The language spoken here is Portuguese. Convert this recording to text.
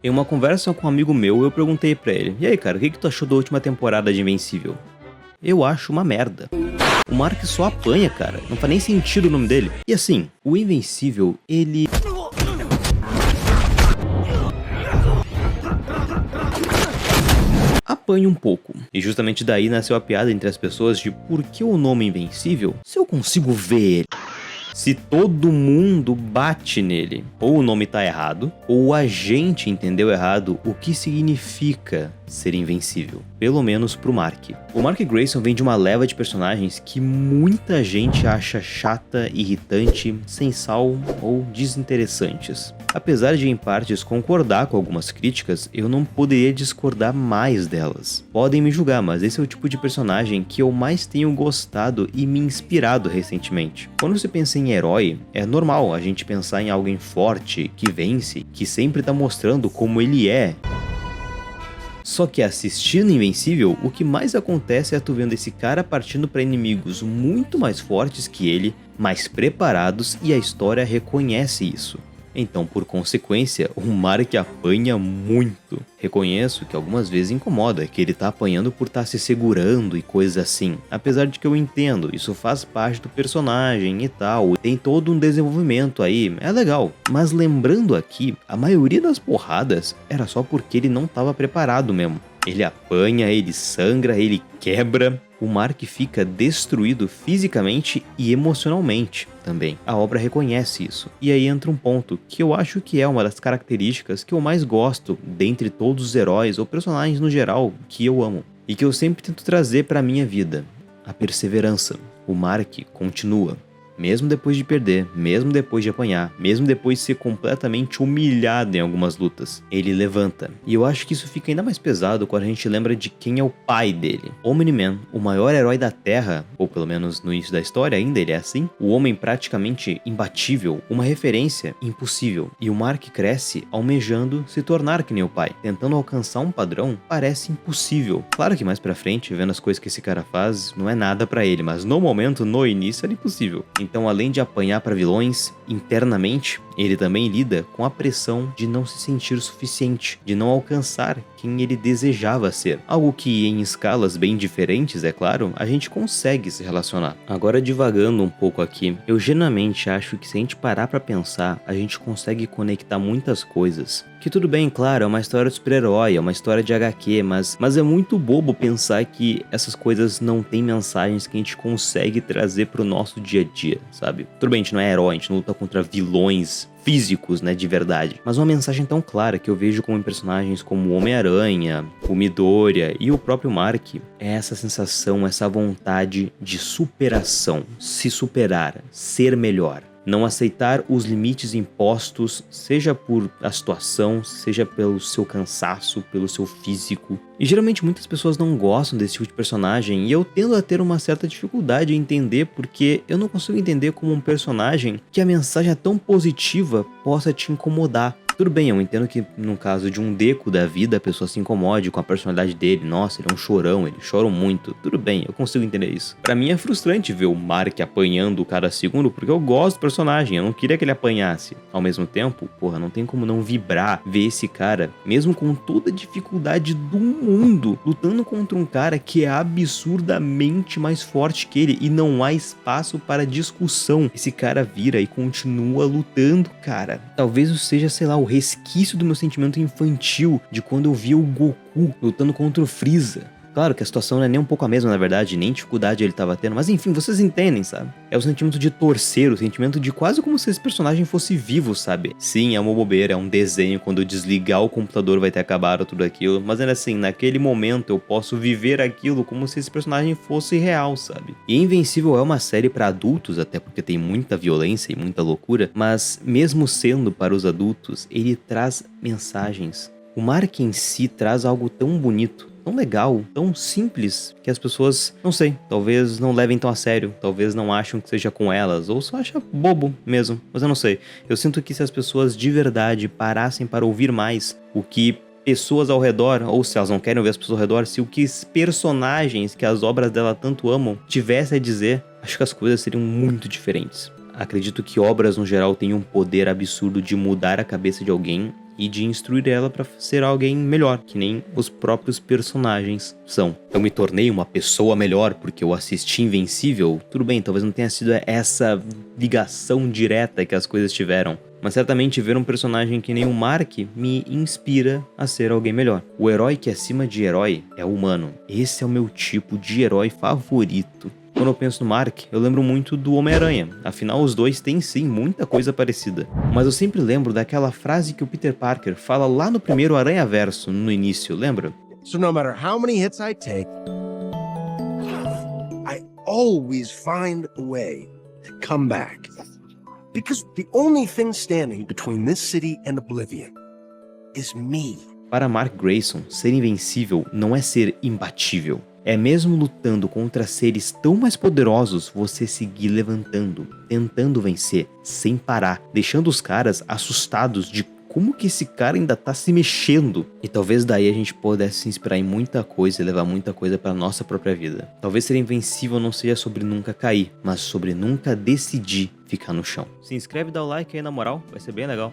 Em uma conversa com um amigo meu, eu perguntei pra ele: "E aí, cara, o que tu achou da última temporada de Invencível?" "Eu acho uma merda. O Mark só apanha, cara. Não faz nem sentido o nome dele." E assim, o Invencível, ele apanha um pouco. E justamente daí nasceu a piada entre as pessoas de por que o nome Invencível se eu consigo ver ele. Se todo mundo bate nele, ou o nome tá errado, ou a gente entendeu errado o que significa ser invencível. Pelo menos pro Mark. O Mark Grayson vem de uma leva de personagens que muita gente acha chata, irritante, sem sal ou desinteressantes. Apesar de em partes concordar com algumas críticas, eu não poderia discordar mais delas. Podem me julgar, mas esse é o tipo de personagem que eu mais tenho gostado e me inspirado recentemente. Quando se pensa em herói, é normal a gente pensar em alguém forte, que vence, que sempre tá mostrando como ele é. Só que assistindo Invencível, o que mais acontece é tu vendo esse cara partindo para inimigos muito mais fortes que ele, mais preparados, e a história reconhece isso. Então, por consequência, o Mark apanha muito. Reconheço que algumas vezes incomoda, que ele tá apanhando por estar se segurando e coisas assim. Apesar de que eu entendo, isso faz parte do personagem e tal, tem todo um desenvolvimento aí, é legal. Mas lembrando aqui, a maioria das porradas era só porque ele não estava preparado mesmo. Ele apanha, ele sangra, ele quebra. O Mark fica destruído fisicamente e emocionalmente também. A obra reconhece isso. E aí entra um ponto que eu acho que é uma das características que eu mais gosto dentre todos os heróis ou personagens no geral que eu amo. E que eu sempre tento trazer pra minha vida. A perseverança. O Mark continua. Mesmo depois de perder, mesmo depois de apanhar, mesmo depois de ser completamente humilhado em algumas lutas, ele levanta. E eu acho que isso fica ainda mais pesado quando a gente lembra de quem é o pai dele. Omni-Man, o maior herói da Terra, ou pelo menos no início da história ainda ele é assim, o homem praticamente imbatível, uma referência impossível. E o Mark cresce almejando se tornar que nem o pai, tentando alcançar um padrão parece impossível. Claro que mais pra frente, vendo as coisas que esse cara faz, não é nada pra ele, mas no momento, no início, era impossível. Então, além de apanhar para vilões, internamente, ele também lida com a pressão de não se sentir suficiente, de não alcançar quem ele desejava ser. Algo que, em escalas bem diferentes, é claro, a gente consegue se relacionar. Agora, divagando um pouco aqui, eu genuinamente acho que se a gente parar para pensar, a gente consegue conectar muitas coisas. Que tudo bem, claro, é uma história de super-herói, é uma história de HQ, mas é muito bobo pensar que essas coisas não têm mensagens que a gente consegue trazer pro nosso dia a dia, sabe? Tudo bem, a gente não é herói, a gente não luta contra vilões físicos, né, de verdade. Mas uma mensagem tão clara que eu vejo como em personagens como o Homem-Aranha, o Midoriya e o próprio Mark é essa sensação, essa vontade de superação, se superar, ser melhor. Não aceitar os limites impostos, seja por a situação, seja pelo seu cansaço, pelo seu físico. E geralmente muitas pessoas não gostam desse tipo de personagem e eu tendo a ter uma certa dificuldade em entender porque eu não consigo entender como um personagem que a mensagem é tão positiva possa te incomodar. Tudo bem, eu entendo que no caso de um Deku da vida a pessoa se incomode com a personalidade dele. Nossa, ele é um chorão, ele chora muito. Tudo bem, eu consigo entender isso. Pra mim é frustrante ver o Mark apanhando cada segundo porque eu gosto do personagem, eu não queria que ele apanhasse. Ao mesmo tempo, porra, não tem como não vibrar ver esse cara, mesmo com toda a dificuldade do mundo, lutando contra um cara que é absurdamente mais forte que ele e não há espaço para discussão. Esse cara vira e continua lutando, cara. Talvez isso seja, sei lá, o resquício do meu sentimento infantil de quando eu via o Goku lutando contra o Freeza. Claro que a situação não é nem um pouco a mesma, na verdade, nem dificuldade ele tava tendo, mas enfim, vocês entendem, sabe? É o sentimento de torcer, o sentimento de quase como se esse personagem fosse vivo, sabe? Sim, é uma bobeira, é um desenho, quando eu desligar o computador vai ter acabado tudo aquilo, mas ainda assim, naquele momento eu posso viver aquilo como se esse personagem fosse real, sabe? E Invencível é uma série pra adultos, até porque tem muita violência e muita loucura, mas mesmo sendo para os adultos, ele traz mensagens. O Mark em si traz algo tão bonito, tão legal, tão simples, que as pessoas, não sei, talvez não levem tão a sério, talvez não acham que seja com elas, ou só acham bobo mesmo, mas eu não sei. Eu sinto que se as pessoas de verdade parassem para ouvir mais o que pessoas ao redor, ou se elas não querem ouvir as pessoas ao redor, se o que os personagens que as obras dela tanto amam tivessem a dizer, acho que as coisas seriam muito diferentes. Acredito que obras no geral têm um poder absurdo de mudar a cabeça de alguém e de instruir ela para ser alguém melhor, que nem os próprios personagens são. Eu me tornei uma pessoa melhor porque eu assisti Invencível? Tudo bem, talvez não tenha sido essa ligação direta que as coisas tiveram, mas certamente ver um personagem que nem o Mark me inspira a ser alguém melhor. O herói que é acima de herói é humano. Esse é o meu tipo de herói favorito. Quando eu penso no Mark, eu lembro muito do Homem-Aranha, afinal os dois têm sim muita coisa parecida. Mas eu sempre lembro daquela frase que o Peter Parker fala lá no primeiro Aranhaverso, no início, lembra? So no matter how many hits I take, I always find a way to come back. Because the only thing standing between this city and oblivion is me. Para Mark Grayson, ser invencível não é ser imbatível. É mesmo lutando contra seres tão mais poderosos, você seguir levantando, tentando vencer, sem parar, deixando os caras assustados de como que esse cara ainda tá se mexendo. E talvez daí a gente pudesse se inspirar em muita coisa e levar muita coisa pra nossa própria vida. Talvez ser invencível não seja sobre nunca cair, mas sobre nunca decidir ficar no chão. Se inscreve e dá o like aí na moral, vai ser bem legal.